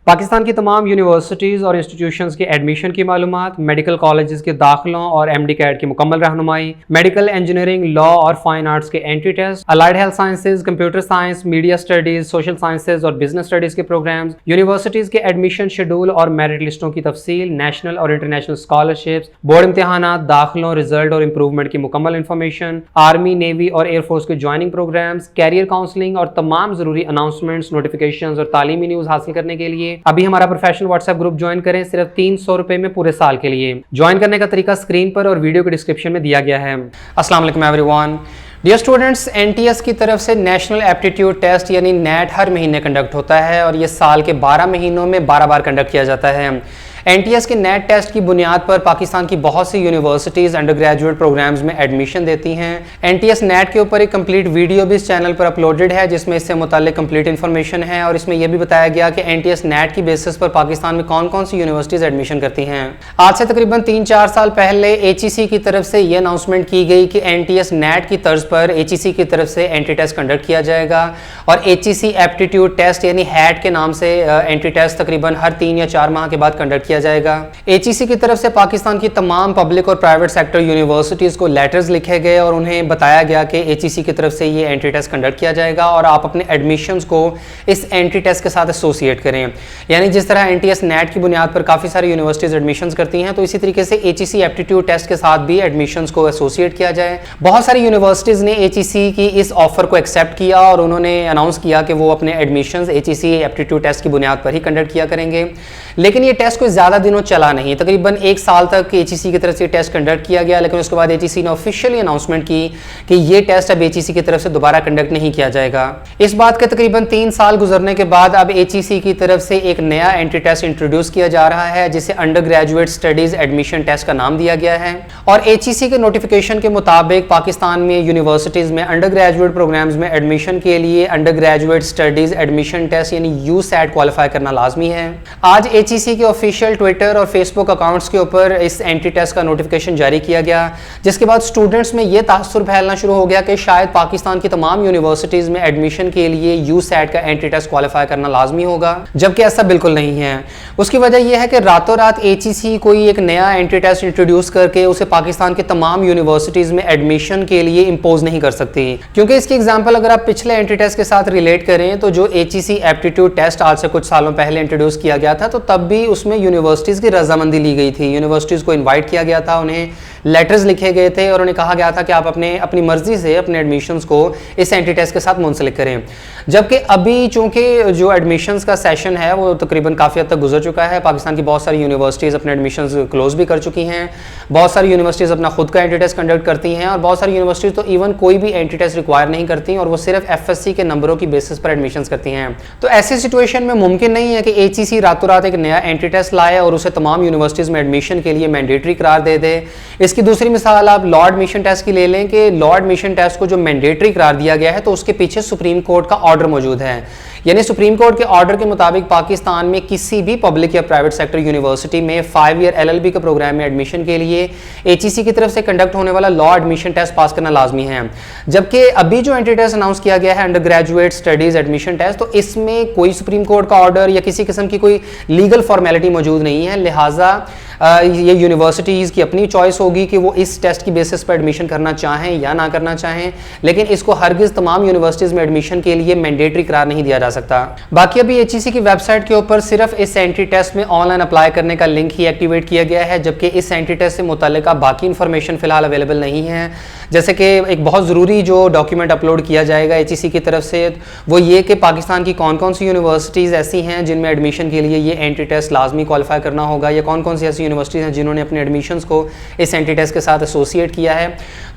पाकिस्तान की तमाम यूनिवर्सिटीज़ और इंस्टीट्यूशंस के एडमिशन की मालूमात, मेडिकल कॉलेजेस के दाखिलों और MD कैट की मुकम्मल रहनुमाई, मेडिकल इंजीनियरिंग, लॉ और फाइन आर्ट्स के entry test, allied health sciences, computer science, media studies, social sciences और बिजनेस स्टडीज के प्रोग्राम्स, यूनिवर्सिटीज़ के एडमिशन शेड्यूल और मेरिट लिस्टों की तफसील, नेशनल और इंटरनेशनल स्कॉलरशिप्स, बोर्ड इम्तहानात, दाखिलों, रिजल्ट और इंप्रूवमेंट की मुकम्मल इन्फॉर्मेशन, आर्मी, नेवी और एयरफोर्स के ज्वाइनिंग प्रोग्राम्स, कैरियर काउंसलिंग और तमाम जरूरी अनाउंसमेंट्स, नोटिफिकेशन और तालीमी न्यूज़ हासिल करने के लिए अभी हमारा प्रोफेशनल व्हाट्सएप ग्रुप ज्वाइन करें सिर्फ 300 रुपए में पूरे साल के लिए। ज्वाइन करने का तरीका स्क्रीन पर और वीडियो के डिस्क्रिप्शन में दिया गया है। अस्सलाम वालेकुम एवरीवन। डियर स्टूडेंट्स, NTS की तरफ से नेशनल एप्टीट्यूड टेस्ट यानी नेट हर महीने कंडक्ट होता है और ये साल के 12 महीनों में 12 बार कंडक्ट किया जाता है। NTS के नेट टेस्ट की बुनियाद पर पाकिस्तान की बहुत सी यूनिवर्सिटीज़ अंडर ग्रेजुएट प्रोग्राम्स में एडमिशन देती हैं। NTS नेट के ऊपर एक कंप्लीट वीडियो भी इस चैनल पर अपलोडेड है जिसमें इससे मुताल्लिक कंप्लीट इन्फॉर्मेशन है और इसमें यह भी बताया गया कि NTS नेट की बेसिस पर पाकिस्तान में कौन कौन सी यूनिवर्सिटीज़ एडमिशन करती हैं। आज से तकरीबन 3-4 साल पहले HEC की तरफ से ये अनाउंसमेंट की गई कि NTS नेट की तर्ज पर HEC की तरफ से एंट्री टेस्ट कंडक्ट किया जाएगा और HEC एप्टीट्यूड टेस्ट यानी हैट के नाम से एंट्री टेस्ट तकरीबन हर 3 या 4 माह के बाद कंडक्ट किया जाएगा। HEC की तरफ से पाकिस्तान की तमाम पब्लिक और प्राइवेट सेक्टर यूनिवर्सिटीज़ को लेटर्स लिखे गए और उन्हें बताया गया कि HEC की तरफ से ये एंट्री टेस्ट कंडक्ट किया जाएगा और आप अपने एडमिशन्स को इस एंट्री टेस्ट के साथ एसोसिएट करें। यानी जिस तरह NTS नेट की बुनियाद पर काफ़ी सारी यूनिवर्सिटीज़ एडमिशन्स करती हैं तो इसी तरीके से HEC एप्टीट्यूड टेस्ट के साथ भी एडमिशन्स को एसोसिएट किया जाए। बहुत सारी यूनिवर्सिटीज़ ने HEC की इस ऑफर को एक्सेप्ट किया और उन्होंने अनाउंस किया कि वो अपने एडमिशन्स HEC एप्टीट्यूड टेस्ट की बुनियाद पर ही कंडक्ट किया करेंगे। लेकिन ये टेस्ट कोई ज़्यादा दिनों चला नहीं, तकरीबन 1 साल तक HEC की तरफ से टेस्ट कंडक्ट किया गया, लेकिन उसके बाद HEC ने ऑफिशियली अनाउंसमेंट की कि ये टेस्ट अब HEC की तरफ से दोबारा कंडक्ट नहीं किया जाएगा। इस बात के तकरीबन 3 साल गुजरने के बाद अब HEC की तरफ से एक नया एंट्री टेस्ट इंट्रोड्यूस किया जा रहा है जिसे undergraduate studies admission test का नाम दिया गया है और HEC के नोटिफिकेशन के मुताबिक पाकिस्तान में यूनिवर्सिटीज़ में अंडर ग्रेजुएट प्रोग्राम्स में एडमिशन के लिए undergraduate studies admission test यानी USAT क्वालिफाई करना लाजमी है। आज HEC के ऑफिशियल ट्विटर और फेसबुक अकाउंट्स के ऊपर इस एंट्री टेस्ट का नोटिफिकेशन जारी किया गया जिसके बाद स्टूडेंट्स में यह तासुर फैलना शुरू हो गया कि शायद पाकिस्तान की तमाम यूनिवर्सिटीज़ में एडमिशन के लिए USAT का एंट्री टेस्ट क्वालिफाई करना लाजमी होगा, जबकि ऐसा बिल्कुल नहीं है। उसकी वजह यह है कि रातों रात HEC कोई एक नया एंट्री टेस्ट इंट्रोड्यूस करके उसे पाकिस्तान के तमाम यूनिवर्सिटीज़ में एडमिशन के लिए इम्पोज नहीं कर सकती, क्योंकि इसकी एग्जाम्पल अगर आप पिछले एंट्री टेस्ट के साथ रिलेट करें तो जो HEC एप्टीट्यूड टेस्ट आज से कुछ सालों पहले इंट्रोड्यूस किया गया था तो तब भी उसमें यूनिवर्सिटीज़ की रजामंदी ली गई थी। यूनिवर्सिटीज़ को इनवाइट किया गया था, उन्हें लेटर्स लिखे गए थे और उन्हें कहा गया था कि आप अपनी मर्जी से अपने एडमिशन्स को इस एंट्री टेस्ट के साथ मुंसलिक करें। जबकि अभी चूंकि जो एडमिशन्स का सेशन है वो तकरीबन काफ़ी हद तक गुजर चुका है, पाकिस्तान की बहुत सारी यूनिवर्सिटीज़ अपने एडमिशन्स क्लोज भी कर चुकी हैं, बहुत सारी यूनिवर्सिटीज़ अपना खुद का एंट्री टेस्ट कंडक्ट करती हैं और बहुत सारी यूनिवर्सिटीज़ तो इवन कोई भी एंट्री टेस्ट रिक्वायर नहीं करती और वो सिर्फ FSC के नंबरों की बेसिस पर एडमिशन्स करती हैं। तो ऐसी सिचुएशन में मुमकिन नहीं है कि HEC रातों रात एक नया एंट्री टेस्ट लाए और उसे तमाम यूनिवर्सिटीज़ में एडमिशन के लिए मैंडेटरी करार दे दे। इसकी दूसरी मिसाल आप लॉ एडमिशन टेस्ट की ले लें कि लॉ एडमिशन टेस्ट को जो मैंडेटरी करार दिया गया है तो उसके पीछे सुप्रीम कोर्ट का ऑर्डर मौजूद है। यानी सुप्रीम कोर्ट के ऑर्डर के मुताबिक पाकिस्तान में किसी भी पब्लिक या प्राइवेट सेक्टर यूनिवर्सिटी में 5 ईयर LLB के प्रोग्राम में एडमिशन के लिए HEC की तरफ से कंडक्ट होने वाला लॉ एडमिशन टेस्ट पास करना लाजमी है। जबकि अभी जो एंट्री टेस्ट अनाउंस किया गया है undergraduate studies admission test, तो इसमें कोई सुप्रीम कोर्ट का ऑर्डर या किसी किस्म की कोई लीगल फॉर्मेलिटी मौजूद नहीं है, लिहाजा ये यूनिवर्सिटीज़ की अपनी चॉइस होगी कि वो इस टेस्ट की बेसिस पर एडमिशन करना चाहें या ना करना चाहें, लेकिन इसको हरगिज़ तमाम यूनिवर्सिटीज़ में एडमिशन के लिए मैंडेटरी करार नहीं दिया जा सकता। बाकी अभी HEC की वेबसाइट के ऊपर सिर्फ इस एंट्री टेस्ट में ऑनलाइन अप्लाई करने का लिंक ही एक्टिवेट किया गया है, जबकि इस एंट्री टेस्ट से मुतल्लिका बाकी इन्फॉर्मेशन फिलहाल अवेलेबल नहीं है। जैसे कि एक बहुत ज़रूरी जो डॉक्यूमेंट अपलोड किया जाएगा HEC की तरफ से वो ये कि पाकिस्तान की कौन कौन सी यूनिवर्सिटीज़ ऐसी हैं जिनमें एडमिशन के लिए ये एंट्री टेस्ट लाजमी क्वालिफाई करना होगा या कौन कौन सी ऐसी यूनिवर्सिटीज़ हैं जिन्होंने अपने एडमिशन्स को इस एंट्री टेस्ट के साथ एसोसिएट किया है।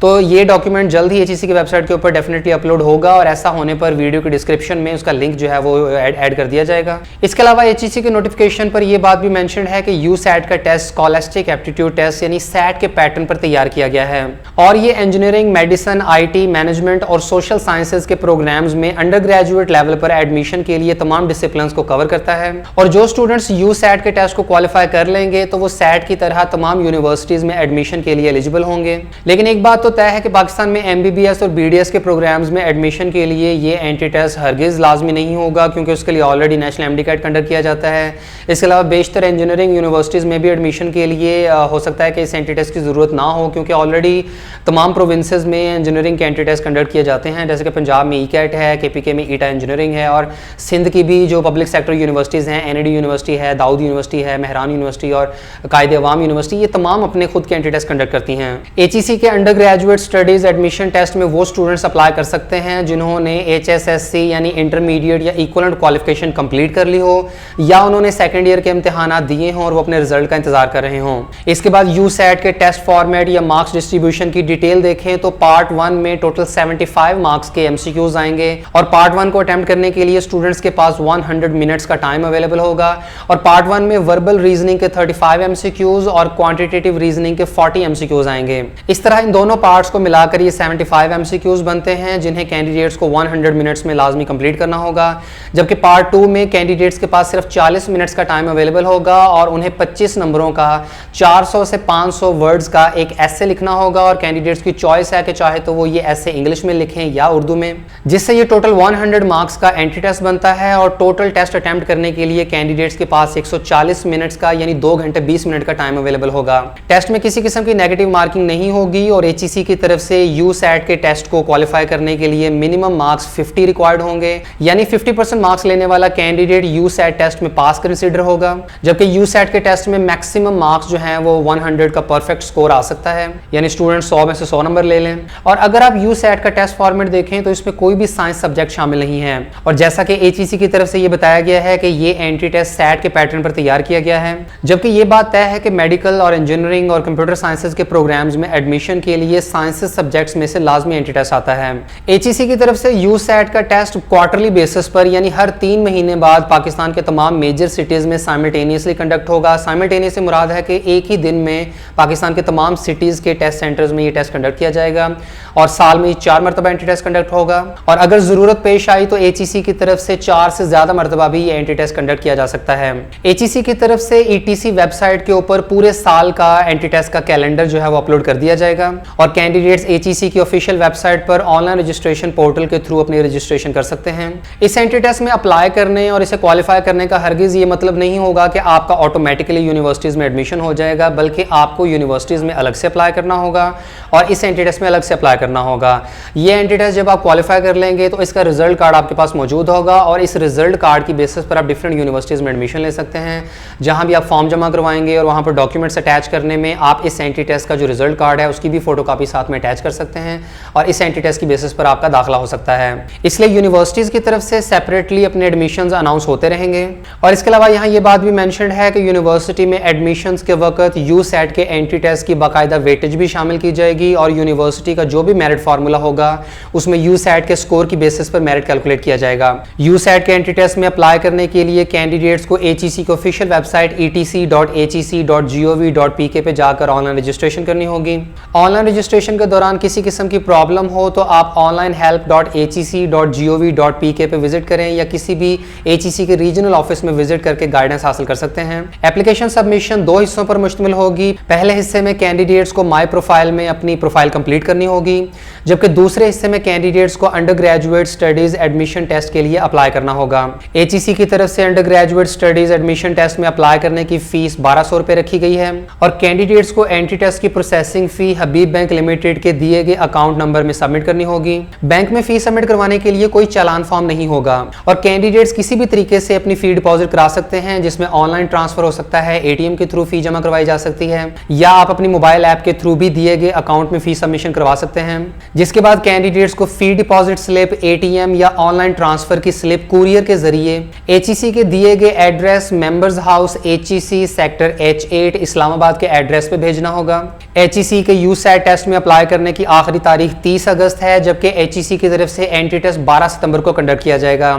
तो ये डॉक्यूमेंट जल्द ही HEC की वेबसाइट के ऊपर डेफिनेटली अपलोड होगा और ऐसा होने पर वीडियो के डिस्क्रिप्शन में उसका लिंक जो है वो ऐड कर दिया जाएगा। इसके अलावा HEC के नोटिफिकेशन पर यह बात भी मेंशन है कि USAT का टेस्ट स्कॉलस्टिक एप्टीट्यूड टेस्ट यानी SAT के पैटर्न पर तैयार किया गया है और ये इंजीनियरिंग, मेडिसिन, IT, मैनेजमेंट और सोशल साइंसेज के प्रोग्राम्स में अंडर ग्रेजुएट लेवल पर एडमिशन के लिए तमाम डिसिप्लिन्स को कवर करता है और जो स्टूडेंट्स USAT के टेस्ट को क्वालिफाई कर लेंगे तो वो सैट की तरह तमाम यूनिवर्सिटीज़ में एडमिशन के लिए एलिजिबल होंगे। लेकिन एक बात तो तय है कि पाकिस्तान में MBBS और BDS के प्रोग्राम्स में एडमिशन के लिए ये एंट्री टेस्ट हरगिज़ लाजमी नहीं होगा, क्योंकि उसके लिए ऑलरेडी नेशनल MDCAT कंडक्ट किया जाता है। इसके अलावा बेशतर इंजीनियरिंग यूनिवर्सिटीज़ में भी एडमिशन के लिए हो सकता है कि इस एंट्री टेस्ट की ज़रूरत ना हो, क्योंकि ऑलरेडी तमाम प्रोविंसेस में इंजीनियरिंग के एंट्री टेस्ट कंडक्ट किए जाते हैं। जैसे कि पंजाब में ECAT है, KPK में ईटा इंजीनियरिंग है, और सिंध की भी जो पब्लिक सेक्टर यूनिवर्सिटीज़ हैं, NAD यूनिवर्सिटी है, दाऊद यूनिवर्सिटी है, महरान यूनिवर्सिटी और कायदे अवाम यूनिवर्सिटी, ये तमाम अपने खुद के एंट्री टेस्ट कंडक्ट करती हैं। HEC के undergraduate studies admission test में वो स्टूडेंट्स अप्लाई कर सकते हैं जिन्होंने HSSC यानी इंटरमीडिएट या इक्वलेंट क्वालिफिकेशन कंप्लीट कर ली हो, या उन्होंने सेकेंड ईयर के इम्तिहानात दिए हों और वो अपने रिजल्ट का इंतजार कर रहे हों। इसके बाद USAT के टेस्ट फॉर्मेट या मार्क्स डिस्ट्रीब्यूशन की डिटेल देखें तो पार्ट 1 में टोटल 75 मार्क्स के MCQs आएंगे, और पार्ट 1 को अटेम्प्ट करने के लिए स्टूडेंट्स के पास 100 मिनट्स का टाइम अवेलेबल होगा, और पार्ट 1 में वर्बल रीजनिंग के 35 MCQs और क्वांटिटेटिव रीजनिंग के 40 MCQs आएंगे। इस तरह इन दोनों पार्ट्स को मिलाकर ये 75 MCQs बनते हैं, जिन्हें कैंडिडेट्स को 100 मिनट्स में लाजमी कंप्लीट करना होगा। जबकि पार्ट 2 में कैंडिडेट्स के पास सिर्फ 40 मिनट्स का टाइम अवेलेबल होगा, और उन्हें 25 नंबरों का 400 से 500 वर्ड्स का एक ऐसे लिखना होगा, और कैंडिडेट्स की चॉइस है कि चाहे तो वो ये ऐसे इंग्लिश में लिखें या उर्दू में, जिससे ये टोटल 100 मार्क्स का एंट्री टेस्ट बनता है। और टोटल टेस्ट अटेम्प्ट करने के लिए कैंडिडेट्स के पास 140 मिनट्स का यानी 2 घंटे 20 मिनट का टाइम अवेलेबल होगा। टेस्ट में किसी किस्म की नेगेटिव मार्किंग नहीं होगी, और HEC की तरफ से USAT के टेस्ट को क्वालिफाई करने के लिए मिनिमम मार्क्स 50 रिक्वायर्ड होंगे, यानी 50% मार्क्स लेने वाला कैंडिडेट USAT टेस्ट में पास कंसीडर होगा। जबकि USAT के टेस्ट में मैक्सिमम मार्क्स जो हैं वो 100 का परफेक्ट स्कोर आ सकता है, यानी स्टूडेंट 100 में से 100 नंबर ले लें। और अगर आप USAT का टेस्ट फॉर्मेट देखें तो इसमें कोई भी साइंस सब्जेक्ट शामिल नहीं है, और जैसा कि HEC की तरफ से ये बताया गया है कि ये एंट्री टेस्ट सैट के पैटर्न पर तैयार किया गया है। जबकि ये बात तय है कि मेडिकल और इंजीनियरिंग और कंप्यूटर साइंसेज के प्रोग्राम्स में एडमिशन के लिए साइंसेज सब्जेक्ट्स में से लाजमी एंट्री टेस्ट आता है। HEC की तरफ से USAT का टेस्ट क्वार्टरली बेसिस पर यानी हर 3 महीने बाद पाकिस्तान के तमाम मेजर सिटीज़ में साइमल्टेनियसली कंडक्ट होगा। साइमल्टेनियस से मुराद है कि एक ही दिन में पाकिस्तान के तमाम सिटीज़ के टेस्ट सेंटर्स में ये टेस्ट कंडक्ट किया जाएगा, और साल में 4 मरतबा एंट्री टेस्ट कंडक्ट होगा, और अगर ज़रूरत पेश आई तो HEC की तरफ से 4 से ज़्यादा मरतबा भी ये एंट्री टेस्ट कंडक्ट किया जा सकता है। HEC की तरफ से ETC वेबसाइट के ऊपर पूरे साल का एंट्री टेस्ट का कैलेंडर जो है वो अपलोड कर दिया जाएगा, और कैंडिडेट्स HEC की ऑफिशियल वेबसाइट पर ऑनलाइन रजिस्ट्रेशन पोर्टल के थ्रू अपनी रजिस्ट्रेशन कर सकते हैं। इस एंट्री टेस्ट में अप्लाई करने और इसे क्वालिफाई करने का हरगिज़ ये मतलब नहीं होगा कि आपका ऑटोमेटिकली यूनिवर्सिटीज़ में एडमिशन हो जाएगा, बल्कि आपको यूनिवर्सिटीज़ में अलग से अप्लाई करना होगा और इस एंट्री टेस्ट में अलग से अप्लाई करना होगा। ये एंट्री टेस्ट जब आप क्वालिफाई कर लेंगे तो इसका रिजल्ट कार्ड आपके पास मौजूद होगा, और इस रिजल्ट कार्ड की बेसिस पर आप डिफरेंट यूनिवर्सिटीज़ में एडमिशन ले सकते हैं। जहाँ भी आप फॉर्म जमा करवाएंगे और वहाँ पर डॉक्यूमेंट्स अटैच करने में आप इस एंट्री टेस्ट का जो रिजल्ट कार्ड है उसकी भी फोटोकॉपी साथ में अटैच कर सकते हैं, और इस एंट्री टेस्ट की बेसिस पर आपका दाखिला हो सकता है। इसलिए यूनिवर्सिटीज़ की तरफ से सेपरेटली अपने एडमिशन्स अनाउंस होते रहेंगे। और इसके अलावा यहाँ ये बात भी मेंशन है कि यूनिवर्सिटी में एडमिशन्स के वक्त USAT के एंट्री टेस्ट की बाकायदा वेटेज भी शामिल की जाएगी, और यूनिवर्सिटी का जो भी मेरिट फार्मूला होगा उसमें USAT के स्कोर की बेसिस पर मेरिट कैलकुलेट किया जाएगा। USAT के एंट्री टेस्ट में अप्लाई करने के लिए कैंडिडेट्स को HEC की ऑफिशियल वेबसाइट etc.hec.gov.pk पे जाकर ऑनलाइन रजिस्ट्रेशन करनी होगी। ऑनलाइन रजिस्ट्रेशन के दौरान किसी किस्म की प्रॉब्लम हो तो आप onlinehelp.hec.gov.pk पे विजिट करें, या किसी भी HEC के रीजनल ऑफिस में विजिट करके गाइडेंस हासिल कर सकते हैं। एप्लीकेशन सबमिशन 2 हिस्सों पर मुश्तमिल होगी। पहले हिस्से में कैंडिडेट्स को माई प्रोफाइल में अपनी प्रोफाइल कंप्लीट करनी होगी, जबकि दूसरे हिस्से में कैंडिडेट्स को undergraduate studies admission test के लिए अप्लाई करना होगा। HEC की तरफ से undergraduate studies admission test में अप्लाई करने की फीस 1200 रुपए रखी गई है, और कैंडिडेट्स को एंट्री टेस्ट की प्रोसेसिंग फी हबीब बैंक लिमिटेड के दिए गए अकाउंट नंबर में सबमिट करनी होगी। बैंक में फीस सबमिट करवाने के लिए कोई चालान फॉर्म नहीं होगा, और कैंडिडेट्स किसी भी तरीके से अपनी फी डिपॉजिट करा सकते हैं, जिसमें ऑनलाइन ट्रांसफर हो सकता है, ATM के थ्रू फी जमा करवाई जा सकती है, या आप अपनी मोबाइल ऐप के थ्रू भी दिए गए अकाउंट में फी सबमिशन करवा सकते हैं। जिसके बाद कैंडिडेट्स को फी डिपॉजिट स्लिप, ATM या ऑनलाइन ट्रांसफर की स्लिप कुरियर के जरिए HEC के दिए गए address members house HEC sector H8 Islamabad के एड्रेस पे भेजना होगा। HEC के USAT टेस्ट में अप्लाई करने की आखिरी तारीख 30 अगस्त है, जबकि HEC की तरफ से एंट्री टेस्ट 12 सितंबर को कंडक्ट किया जाएगा।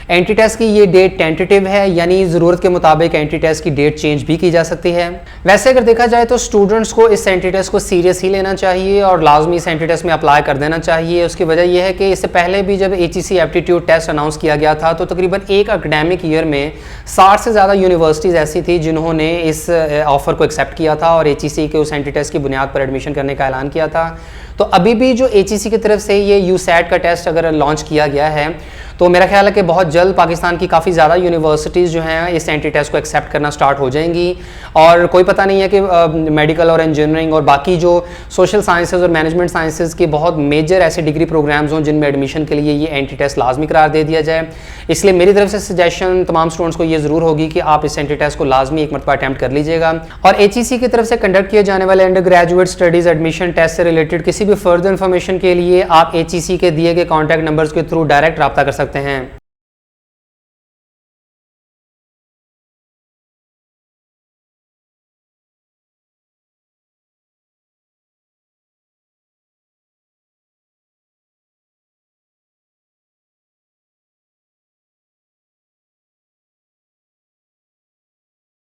एंट्री टेस्ट की ये डेट टेंटेटिव है, यानी ज़रूरत के मुताबिक एंट्री टेस्ट की डेट चेंज भी की जा सकती है। वैसे अगर देखा जाए तो स्टूडेंट्स को इस एंट्री टेस्ट को सीरियस ही लेना चाहिए और लाजमी इस एंट्री टेस्ट में अप्लाई कर देना चाहिए। उसकी वजह यह है कि इससे पहले भी जब HEC एप्टीट्यूड टेस्ट अनाउंस किया गया था तो तकरीबन एक एकेडमिक ईयर में 60 से ज़्यादा यूनिवर्सिटीज़ ऐसी थी जिन्होंने इस ऑफ़र को एक्सेप्ट किया था और HEC के उस एंट्री टेस्ट की बुनियाद पर एडमिशन करने का ऐलान किया था। तो अभी भी जो HEC की तरफ से ये USAT का टेस्ट अगर लॉन्च किया गया है तो मेरा ख्याल है कि बहुत जल्द पाकिस्तान की काफ़ी ज़्यादा यूनिवर्सिटीज़ जो हैं इस एंट्री टेस्ट को एक्सेप्ट करना स्टार्ट हो जाएंगी। और कोई पता नहीं है कि मेडिकल और इंजीनियरिंग और बाकी जो सोशल साइंसेज और मैनेजमेंट साइंसेज के बहुत मेजर ऐसे डिग्री प्रोग्राम्स हों जिनमें एडमिशन के लिए ये एंट्री टेस्ट लाजमी करार दे दिया जाए। इसलिए मेरी तरफ से सजेशन तमाम स्टूडेंट्स को ये ज़रूर होगी कि आप इस एंट्री टेस्ट को लाजमी एक मरतबा अटैम्प्ट कर लीजिएगा। और HEC की तरफ से कंडक्ट किए जाने वाले undergraduate studies admission test से रिलेटेड किसी भी फर्दर इन्फॉर्मेशन के लिए आप HEC के दिए गए कॉन्टैक्ट नंबर्स के थ्रू डायरेक्ट रब्ता कर सकते हैं।